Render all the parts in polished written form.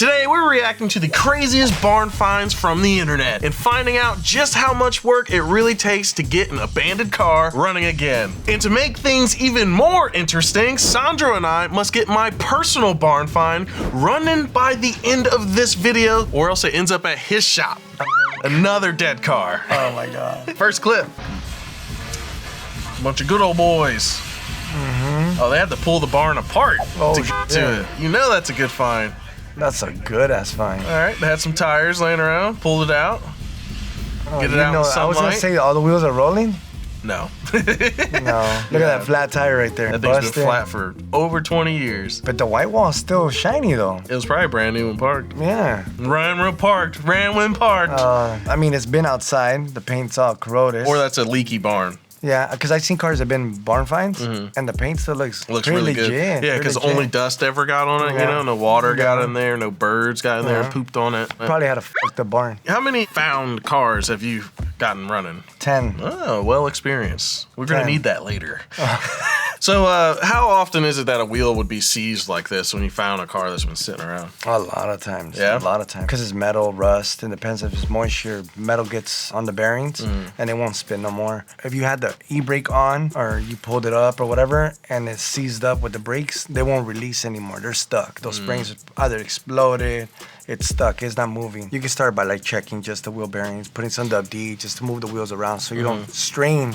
Today we're reacting to the craziest barn finds from the internet and finding out just how much work it really takes to get an abandoned car running again. And to make things even more interesting, Sandro and I must get my personal barn find running by the end of this video, or else it ends up at his shop. Another dead car. Oh my God. First clip. Bunch of good old boys. Oh, they had to pull the barn apart to get to it. You know that's a good find. That's a good ass find. All right, they had some tires laying around, pulled it out. Get it out in sunlight. I was gonna say all the wheels are rolling. No. No. Look at that flat tire right there. That thing's been flat for over 20 years. But the white wall's still shiny though. It was probably brand new when parked. Yeah. Ran when parked. I mean, it's been outside. The paint's all corroded. Or that's a leaky barn. Yeah, because I've seen cars that have been barn finds, and the paint still looks really legit. Good. Yeah, because only dust ever got on it, you know? No water got in there, no birds got in there and pooped on it. Probably had to fuck the barn. How many found cars have you gotten running? 10. Oh, well experienced. We're going to need that later. So how often is it that a wheel would be seized like this when you found a car that's been sitting around? A lot of times. Yeah? A lot of times. Because it's metal, rust, and depends if it's moisture. Metal gets on the bearings, and it won't spin no more. If you had the e-brake on, or you pulled it up or whatever, and it's seized up with the brakes, they won't release anymore. They're stuck. Those springs either exploded, it's stuck, it's not moving. You can start by like checking just the wheel bearings, putting some WD just to move the wheels around so you don't strain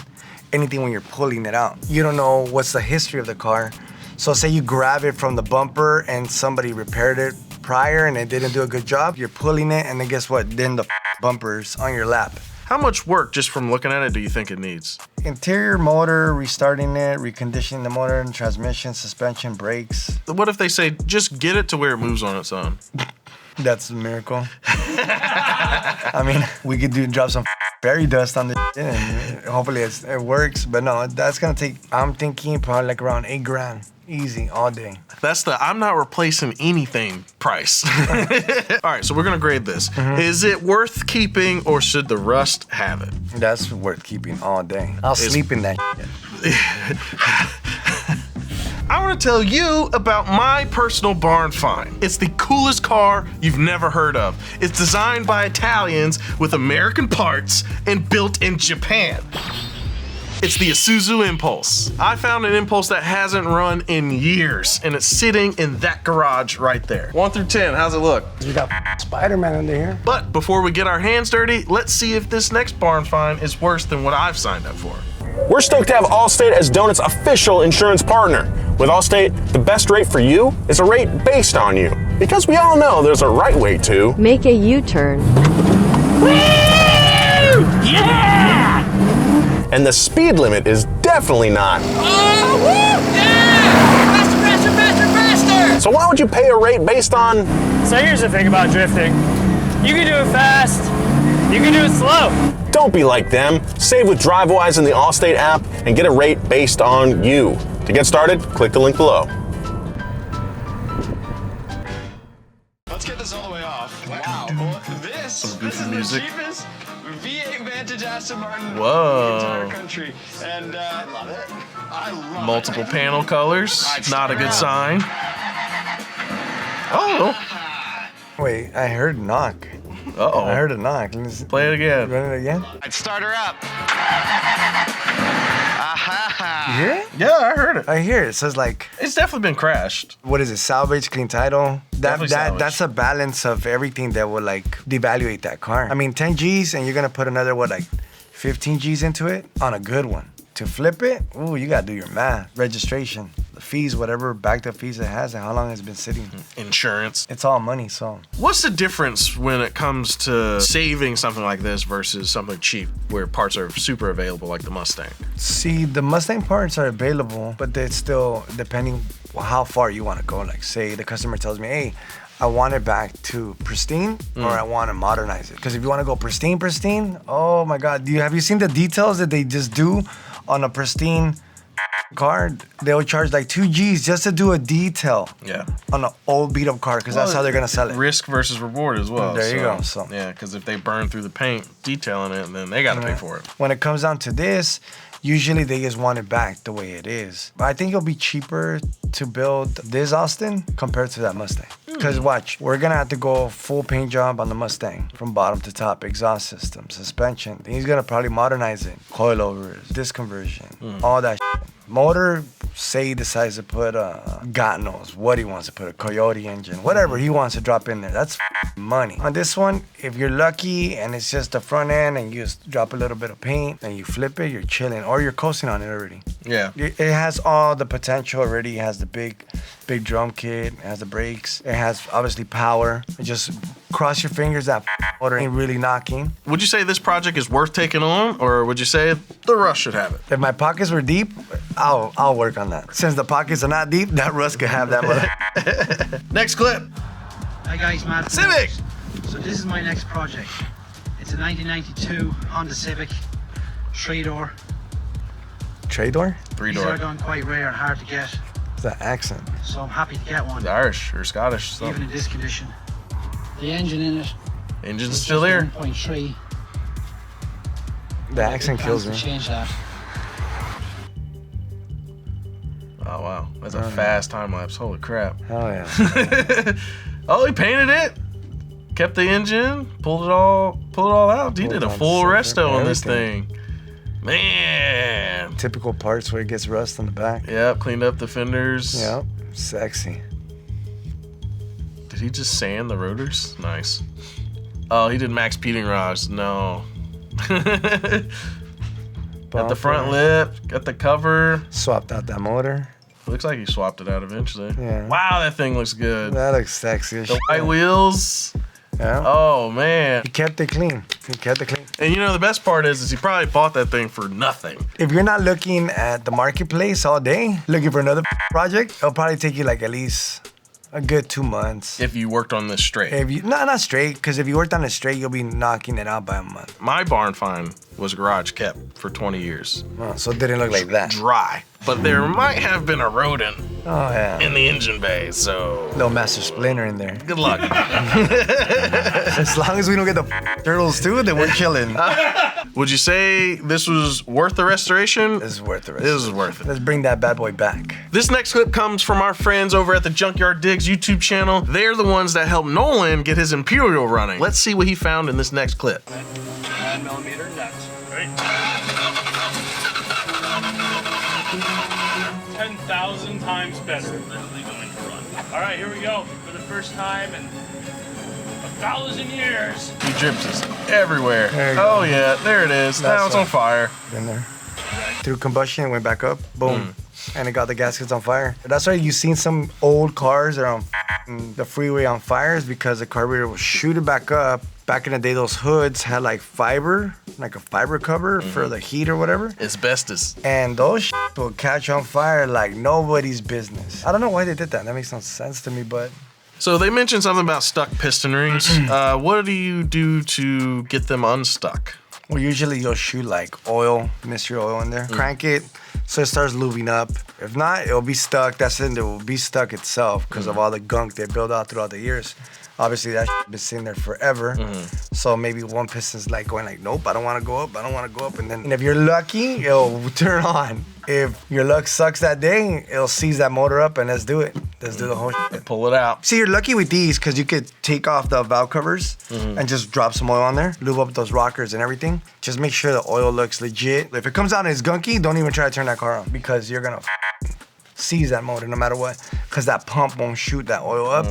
anything when you're pulling it out. You don't know what's the history of the car. So say you grab it from the bumper and somebody repaired it prior and it didn't do a good job, you're pulling it and then guess what? Then the bumper's on your lap. How much work just from looking at it do you think it needs? Interior motor, restarting it, reconditioning the motor and transmission, suspension, brakes. What if they say, just get it to where it moves on its own? That's a miracle. I mean, we could drop some fairy dust on the and hopefully it works. But no, that's gonna take, I'm thinking probably like around $8,000. Easy, all day. That's the I'm not replacing anything price. All right, so we're gonna grade this. Is it worth keeping or should the rust have it? That's worth keeping all day. I'll sleep in that I want to tell you about my personal barn find. It's the coolest car you've never heard of. It's designed by Italians with American parts and built in Japan. It's the Isuzu Impulse. I found an Impulse that hasn't run in years, and it's sitting in that garage right there. 1 through 10, how's it look? You got Spider-Man under here. But before we get our hands dirty, let's see if this next barn find is worse than what I've signed up for. We're stoked to have Allstate as Donut's official insurance partner. With Allstate, the best rate for you is a rate based on you. Because we all know there's a right way to make a U-turn. Woo! Yeah! And the speed limit is definitely not. Oh, woo! Yeah! Faster, faster, faster, faster! So why would you pay a rate based on? So here's the thing about drifting. You can do it fast, you can do it slow. Don't be like them. Save with DriveWise in the Allstate app and get a rate based on you. To get started, click the link below. Let's get this all the way off. Wow. Well, this goofy is music. The cheapest V8 Vantage Aston Martin Whoa. in the entire country. And I love it. I love Multiple it. panel colors, not a good sign. Oh. Wait, I heard a knock. Uh-oh. I heard a knock. Play it again. Run it again? I'd start her up. You hear it? Yeah, I heard it. I hear it. It says like, It's definitely been crashed. what is it? Salvage, clean title. Definitely salvage. That's a balance of everything that will like devaluate that car. I mean, 10 G's and you're gonna put another what, like 15 G's into it on a good one. To flip it, ooh, you gotta do your math. Registration, the fees, whatever backed up fees it has, and how long it's been sitting. Insurance. It's all money, so. What's the difference when it comes to saving something like this versus something cheap where parts are super available like the Mustang? See, the Mustang parts are available, but it's still depending how far you want to go. Like, say the customer tells me, hey, I want it back to pristine or I want to modernize it. Because if you want to go pristine, oh my God. Have you seen the details that they just do on a pristine car? They'll charge like 2 G's just to do a detail on an old beat up car because that's how they're going to sell it. Risk versus reward as well. There you go. So. Yeah, because if they burn through the paint detailing it, then they got to pay for it. When it comes down to this, Usually they just want it back the way it is. But I think it'll be cheaper to build this Austin compared to that Mustang. Because watch, we're gonna have to go full paint job on the Mustang from bottom to top, exhaust system, suspension. He's gonna probably modernize it, coilovers, disc conversion, all that shit. Motor, say he decides to put God knows what he wants to put, a Coyote engine, whatever he wants to drop in there. That's money. On this one, if you're lucky and it's just the front end and you just drop a little bit of paint and you flip it, you're chilling, or you're coasting on it already. Yeah. It has all the potential already. It has the big drum kit. It has the brakes. It has obviously power. Just cross your fingers that motor ain't really knocking. Would you say this project is worth taking on, or would you say the Russ should have it? If my pockets were deep, I'll work on that. Since the pockets are not deep, that Russ could have that mother. Next clip. Hi guys, Matt. Civic. So this is my next project. It's a 1992 Honda Civic, 3-door. Trador? These 3-door. are gone quite rare and hard to get, What's that accent? so I'm happy to get one, Irish or Scottish. even Something. in this condition. The engine in it Engine's is still just here. 1.3. The accent kills Plans me. to change that. Oh wow, that's a fast time lapse. Holy crap. Oh yeah. Oh, he painted it. Kept the engine. Pulled it all out. He Pulled did a on full the resto on this everything. thing. Man. Typical parts where it gets rust on the back. Yep, cleaned up the fenders. Yep. Sexy. Did he just sand the rotors? Nice. Oh, he did max peating rods. No. Got the front lip. Got the cover. Swapped out that motor. Looks like he swapped it out eventually. Yeah. Wow, that thing looks good. That looks sexy as The shit. white wheels. Yeah. Oh man. He kept it clean. He kept it clean. And you know the best part is he probably bought that thing for nothing. If you're not looking at the marketplace all day, looking for another project, it'll probably take you like at least a good 2 months. If you worked on this straight. If you not straight, because if you worked on it straight, you'll be knocking it out by a month. My barn find was garage kept for 20 years. Oh, so it didn't look like that. Dry. But there might have been a rodent Oh yeah. in the engine bay, so Little Master Splinter in there. good luck. As long as we don't get the turtles too, then we're chilling. Would you say this was worth the restoration? This is worth the rest. This is worth it. Let's bring that bad boy back. This next clip comes from our friends over at the Junkyard Digs YouTube channel. They're the ones that helped Nolan get his Imperial running. Let's see what he found in this next clip. 9mm nuts. Right. 10,000 times better. Literally going to run. All right, here we go. For the first time in 1,000 years. He drips this everywhere. There you Oh go. yeah, there it is. Now That's it's on right. fire. In there. Through combustion, it went back up. Boom. And it got the gaskets on fire. That's why you've seen some old cars that are on the freeway on fire, is because the carburetor will shoot it back up. Back in the day, those hoods had like fiber, like a fiber cover for the heat or whatever. Asbestos. And those will catch on fire like nobody's business. I don't know why they did that. That makes no sense to me, but So they mentioned something about stuck piston rings. What do you do to get them unstuck? well, usually you'll shoot like oil, mystery oil in there. Crank it so it starts lubing up. If not, it'll be stuck. That's it. It will be stuck itself because of all the gunk they built out throughout the years. Obviously, that been sitting there forever. So maybe one piston's like going like, nope, I don't want to go up. I don't want to go up. And if you're lucky, it'll turn on. If your luck sucks that day, it'll seize that motor up and let's do it. Let's do the whole shit. Pull it out. See, you're lucky with these because you could take off the valve covers and just drop some oil on there, lube up those rockers and everything. Just make sure the oil looks legit. If it comes out and it's gunky, don't even try to turn that car on because you're gonna seize that motor no matter what. Because that pump won't shoot that oil up.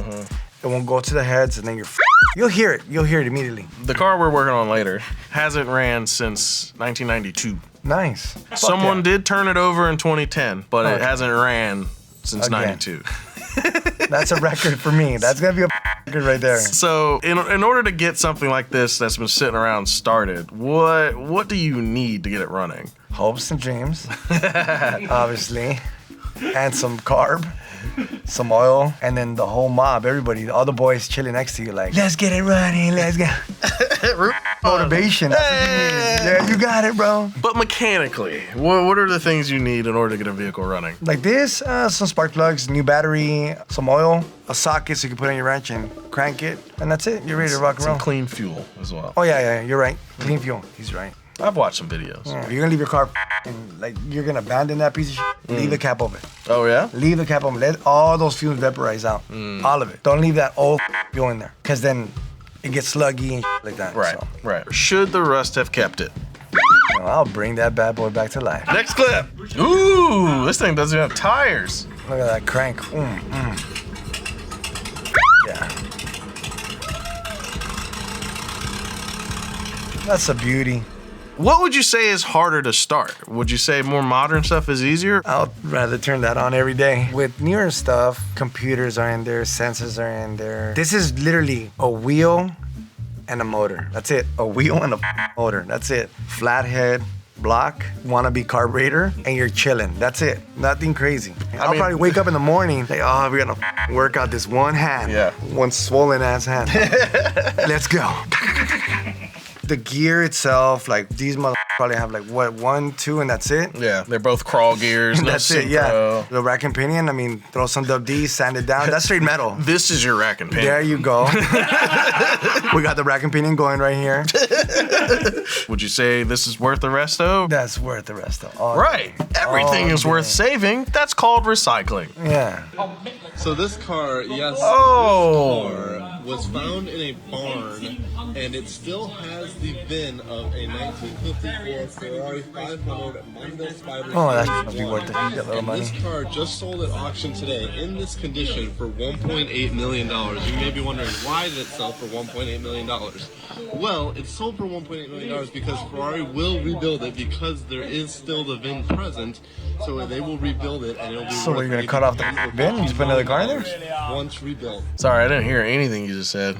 It won't go to the heads and then you'll hear it. You'll hear it immediately. The car we're working on later hasn't ran since 1992. Nice. Fuck Someone yeah. did turn it over in 2010, but it Okay. hasn't ran since Again. 92. That's a record for me. That's gonna be a record right there. So in order to get something like this that's been sitting around started, what do you need to get it running? Hopes and dreams, obviously, and some carb, some oil, and then the whole mob, everybody, all the boys chilling next to you like, let's get it running, let's go. Motivation. That's what you need. Yeah, you got it, bro. But mechanically, what are the things you need in order to get a vehicle running? Like this, some spark plugs, new battery, some oil, a socket so you can put on your wrench and crank it, and that's it. You're ready to rock and Some roll. clean fuel as well. Oh yeah, you're right. Clean fuel. He's right. I've watched some videos. If you're gonna leave your car, like you're gonna abandon that piece of shit, leave the cap open. Oh yeah? Leave the cap open. Let all those fumes vaporize out. All of it. Don't leave that old go in there, because then it gets sluggy and like that. Right, So, right. Should the rust have kept it? I'll bring that bad boy back to life. Next clip. Ooh, this thing doesn't have tires. Look at that crank. Yeah. That's a beauty. What would you say is harder to start? Would you say more modern stuff is easier? I'd rather turn that on every day. With newer stuff, computers are in there, sensors are in there. This is literally a wheel and a motor. That's it. A wheel and a motor. That's it. Flathead, block, wannabe carburetor, and you're chilling. That's it. Nothing crazy. I'll probably wake up in the morning, like, oh, we're gonna work out this one hand. Yeah. One swollen ass hand. Let's go. The gear itself, like these motherfuckers probably have like what, 1, 2, and that's it. Yeah, they're both crawl gears. No That's it, yeah. The rack and pinion, I mean, throw some WD, sand it down. That's straight metal. This is your rack and pinion. There you go. We got the rack and pinion going right here. Would you say this is worth the rest though? That's worth the rest of all. Right. Everything is worth saving. That's called recycling. Yeah. So this car, yes, Oh. this car was found in a barn, and it still has the VIN of a 1954 Ferrari 500 Mondo Spider. Oh, that must be worth it. You get a little money. This car just sold at auction today in this condition for $1.8 million. You may be wondering, why did it sell for $1.8 million? Well, it sold for $1.8 million because Ferrari will rebuild it because there is still the VIN present. So they will rebuild it, and it'll be. So what, you're gonna cut off the VIN and just put another car in there? Once rebuilt. Sorry, I didn't hear anything you just said.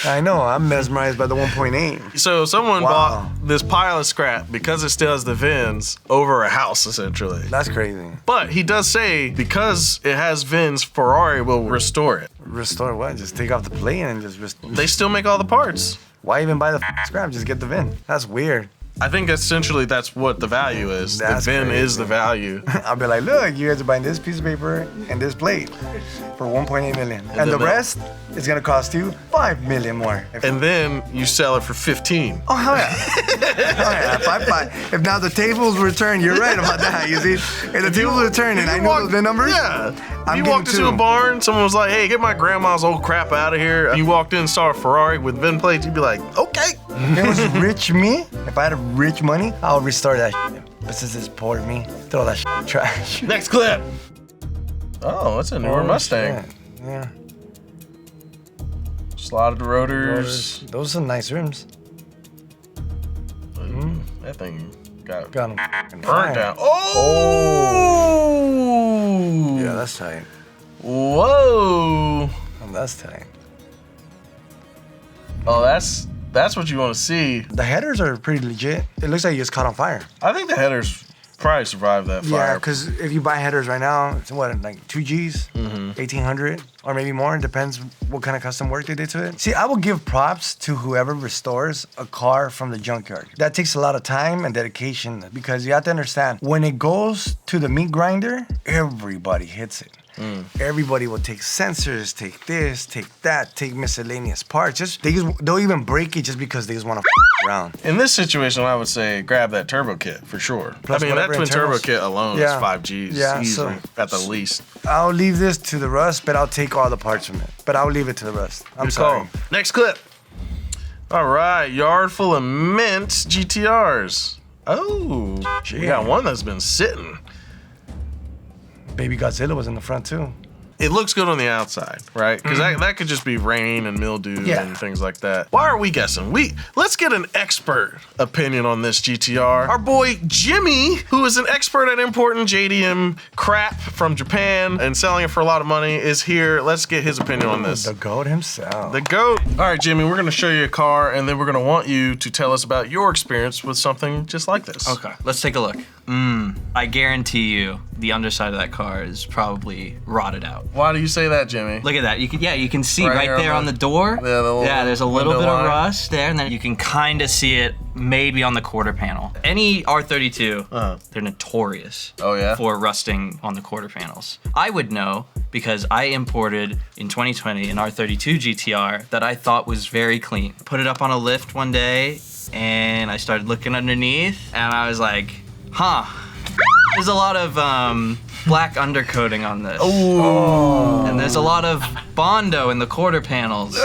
I know, I'm mesmerized by the 1.8. So someone bought this pile of scrap because it still has the VINs over a house, essentially. That's crazy. But he does say because it has VINs, Ferrari will restore it. Restore what? Just take off the plate and just restore. They still make all the parts. Why even buy the scrap? Just get the VIN. That's weird. I think essentially that's what the value is. That's the VIN crazy. is the value. I'll be like, look, you guys are buying this piece of paper and this plate for 1.8 million. And the then rest is gonna cost you 5 million more. And then you sell it for 15. Oh, hell yeah. Oh, yeah. If now the tables return, you're right about that, you see? If the tables return and I know those VIN numbers, Yeah. I'm you getting walked into a two. barn, someone was like, hey, get my grandma's old crap out of here. You walked in and saw a Ferrari with VIN plates, you'd be like, okay. If it was rich me, if I had rich money, I'll restore that shit. But since it's poor me, throw that shit in the trash. Next clip. Oh, that's a newer Mustang. Shit. Yeah. Slotted rotors. Those are nice rims. That thing got Got them burnt down. Oh! Yeah, that's tight. Whoa! Oh, that's tight. Oh, that's what you want to see. The headers are pretty legit. It looks like you just caught on fire. I think the headers probably survived that fire. Yeah, because if you buy headers right now, it's what, like 2 Gs, 1,800, or maybe more. It depends what kind of custom work they did to it. See, I will give props to whoever restores a car from the junkyard. That takes a lot of time and dedication because you have to understand, when it goes to the meat grinder, everybody hits it. Everybody will take sensors, take this, take that, take miscellaneous parts. They'll even break it just because they just want to around. In this situation, I would say grab that turbo kit for sure. Plus I mean, that whatever twin turbo internals. kit alone Yeah. is 5 Gs Yeah, easily, so- at the least. I'll leave this to the rust, but I'll take all the parts from it. But I'll leave it to the rust. I'm sorry. Next clip. All right, yard full of mint GTRs. Oh, we got one that's been sitting. Baby Godzilla was in the front too. It looks good on the outside, right? Because that could just be rain and mildew Yeah. and things like that. Why are we guessing? Let's get an expert opinion on this GTR. Our boy Jimmy, who is an expert at importing JDM crap from Japan and selling it for a lot of money, is here. Let's get his opinion on this. The goat himself. The GOAT. All right, Jimmy, we're gonna show you a car and then we're gonna want you to tell us about your experience with something just like this. Okay, let's take a look. I guarantee you the underside of that car is probably rotted out. Why do you say that, Jimmy? Look at that. You can see Right right here there on on the- the door. Yeah, the little there's a little window bit line. of rust there, and then you can kind of see it maybe on the quarter panel. Any R32, they're notorious Oh, yeah? for rusting on the quarter panels. I would know because I imported in 2020 an R32 GTR that I thought was very clean. Put it up on a lift one day, and I started looking underneath, and I was like, huh. There's a lot of black undercoating on this. Oh. And there's a lot of Bondo in the quarter panels.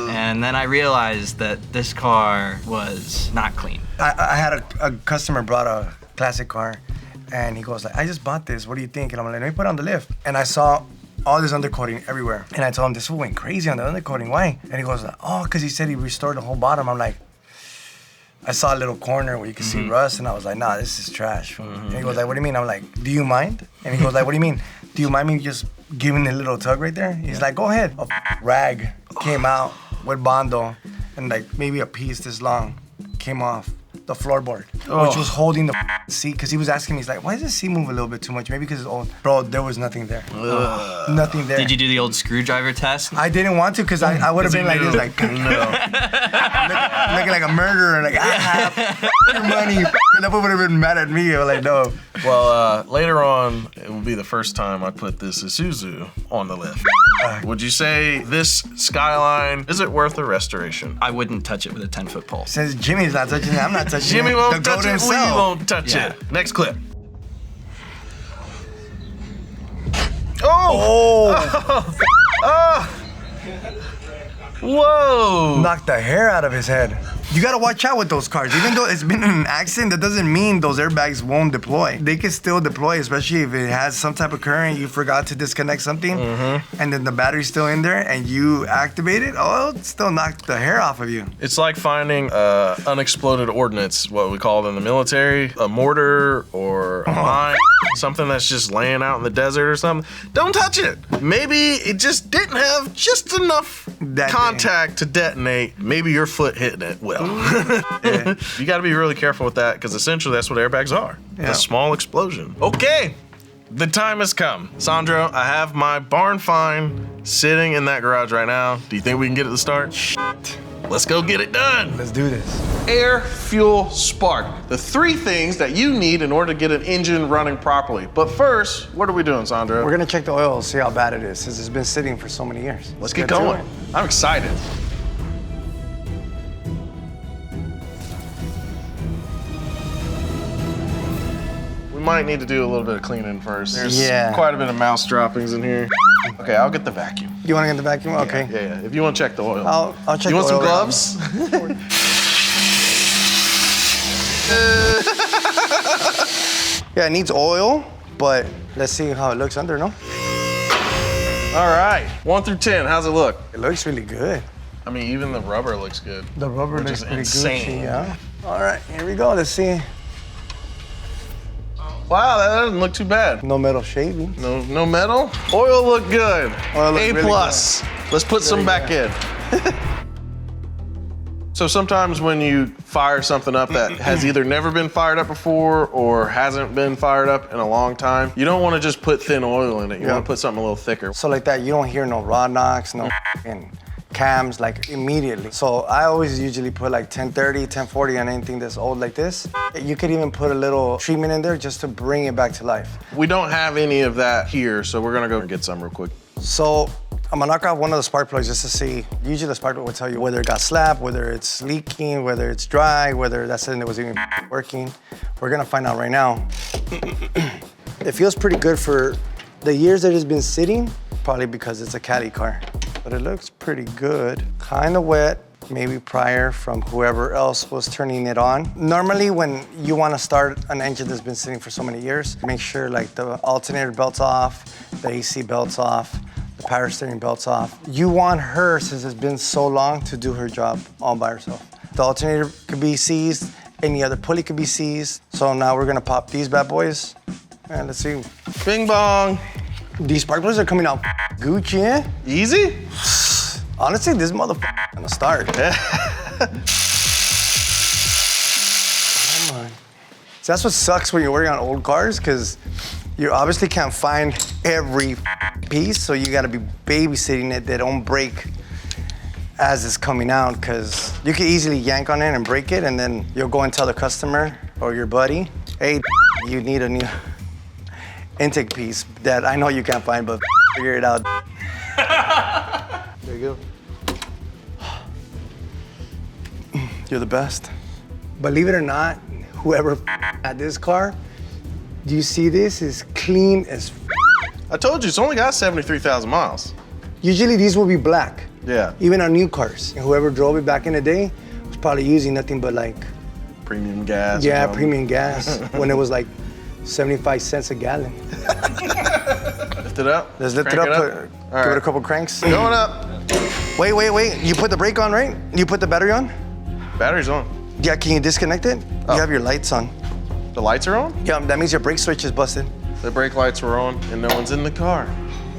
And then I realized that this car was not clean. I had a customer brought a classic car, and he goes like, I just bought this, what do you think? And I'm like, let me put it on the lift. And I saw all this undercoating everywhere. And I told him, this fool went crazy on the undercoating, why? And he goes like, oh, because he said he restored the whole bottom. I'm like, I saw a little corner where you could see rust, and I was like, nah, this is trash. And he goes like, what do you mean? I'm like, do you mind? And he goes like, what do you mean? Do you mind me just giving a little tug right there? He's like, go ahead. A rag came out with Bondo, and like maybe a piece this long came off the floorboard, which was holding the seat, because he was asking me, he's like, why does the seat move a little bit too much? Maybe because it's old. Bro, there was nothing there. Nothing there. Did you do the old screwdriver test? I didn't want to, because I would have been like this, like, looking like a murderer, like, I have your money. That would have been mad at me. I was like, no. Well, later on, it will be the first time I put this Isuzu on the lift. Would you say this Skyline, is it worth a restoration? I wouldn't touch it with a 10-foot pole. Since Jimmy's not touching it, I'm not touching Jimmy it. won't touch it, we himself. won't touch Yeah. it. Next clip. Oh! Whoa! Knocked the hair out of his head. You gotta watch out with those cars. Even though it's been in an accident, that doesn't mean those airbags won't deploy. They can still deploy, especially if it has some type of current, you forgot to disconnect something, and then the battery's still in there, and you activate it, oh, it'll still knock the hair off of you. It's like finding unexploded ordnance, what we call it in the military, a mortar or a mine, something that's just laying out in the desert or something. Don't touch it. Maybe it just didn't have just enough contact to detonate. Maybe your foot hitting it will. You got to be really careful with that, because essentially that's what airbags are. Yeah. A small explosion. Okay, the time has come. Sandro, I have my barn find sitting in that garage right now. Do you think we can get it to start? Let's go get it done. Let's do this. Air, fuel, spark. The three things that you need in order to get an engine running properly. But first, what are we doing, Sandro? We're gonna check the oil, see how bad it is, since it's been sitting for so many years. Let's get to going. it. I'm excited. We might need to do a little bit of cleaning first. There's quite a bit of mouse droppings in here. Okay, I'll get the vacuum. You wanna get the vacuum? Okay. Yeah. If you want to check the oil. I'll check you the want some oil gloves? Yeah, it needs oil, but let's see how it looks under, no? All right, 1 through 10, how's it look? It looks really good. I mean, even the rubber looks good. The rubber Which looks is pretty insane. Gucci, yeah. All right, here we go, let's see. Wow, that doesn't look too bad. No metal shavings. No metal? Oil look good. Oil look A+. really Let's put some back in. So sometimes when you fire something up that has either never been fired up before or hasn't been fired up in a long time, you don't want to just put thin oil in it. You want to put something a little thicker. So like that, you don't hear no rod knocks, no cams, like immediately. So I always usually put like 1030, 1040 on anything that's old like this. You could even put a little treatment in there just to bring it back to life. We don't have any of that here, so we're gonna go and get some real quick. So I'm gonna knock off one of the spark plugs just to see. Usually the spark plug will tell you whether it got slapped, whether it's leaking, whether it's dry, whether that's something that was even working. We're gonna find out right now. It feels pretty good for the years that it's been sitting, probably because it's a Cali car. But it looks pretty good. Kinda wet, maybe prior from whoever else was turning it on. Normally when you wanna start an engine that's been sitting for so many years, make sure like the alternator belt's off, the AC belt's off, the power steering belt's off. You want her, since it's been so long, to do her job all by herself. The alternator could be seized, any other pulley could be seized. So now we're gonna pop these bad boys. And let's see. Bing bong. These spark plugs are coming out Gucci, eh? Easy? Honestly, this motherfucker gonna start. Come on. So that's what sucks when you're working on old cars, because you obviously can't find every piece, so you gotta be babysitting it. They don't break as it's coming out, because you can easily yank on it and break it, and then you'll go and tell the customer or your buddy, hey, you need a new intake piece that I know you can't find, but figure it out. There you go. You're the best. Believe it or not, whoever had this car, do you see this? Is clean as I told you, it's only got 73,000 miles. Usually these will be black. Yeah. Even on new cars. And whoever drove it back in the day was probably using nothing but like, Premium gas. yeah, premium gas when it was like 75 cents a gallon. Lift it up. Let's lift it Crank up. Give it a couple cranks. Going up. Wait. You put the brake on, right? You put the battery on? Battery's on. Yeah, can you disconnect it? Oh. You have your lights on. The lights are on? Yeah, that means your brake switch is busted. The brake lights were on and no one's in the car.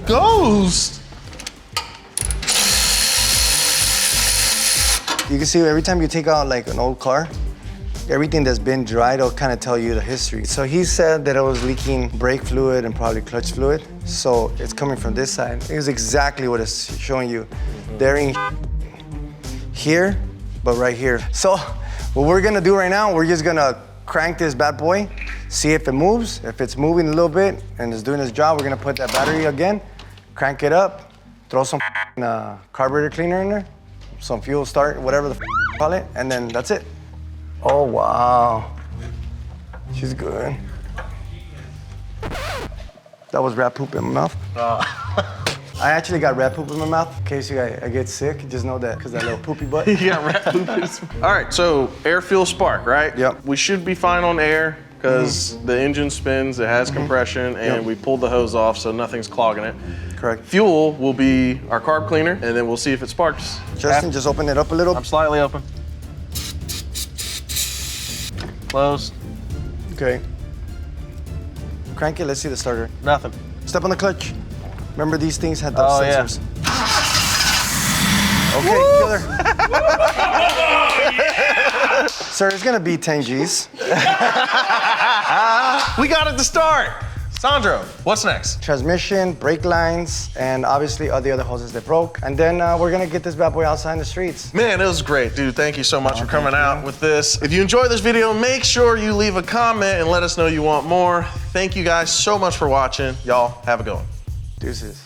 Ghost! You can see every time you take out like an old car, everything that's been dried will kind of tell you the history. So he said that it was leaking brake fluid and probably clutch fluid. So it's coming from this side. It was exactly what it's showing you. There ain't here, but right here. So what we're gonna do right now, we're just gonna crank this bad boy, see if it moves. If it's moving a little bit and it's doing its job, we're gonna put that battery again, crank it up, throw some carburetor cleaner in there, some fuel start, whatever the call it, and then that's it. Oh, wow. She's good. That was rat poop in my mouth. I actually got rat poop in my mouth. In case I get sick, just know that, because that little poopy butt. You got rat poop. All right, so air, fuel, spark, right? Yep. We should be fine on air because the engine spins, it has compression, and we pulled the hose off so nothing's clogging it. Correct. Fuel will be our carb cleaner, and then we'll see if it sparks. Justin, just open it up a little. I'm slightly open. Closed. Okay. Crank it, let's see the starter. Nothing. Step on the clutch. Remember these things had the Oh, yeah. sensors. Okay, killer. Sir, it's gonna be 10 G's. We got it to start. Sandro, what's next? Transmission, brake lines, and obviously all the other hoses that broke. And then we're gonna get this bad boy outside in the streets. Man, it was great, dude. Thank you so much for coming out with this. If you enjoyed this video, make sure you leave a comment and let us know you want more. Thank you guys so much for watching. Y'all, have a good one. Deuces.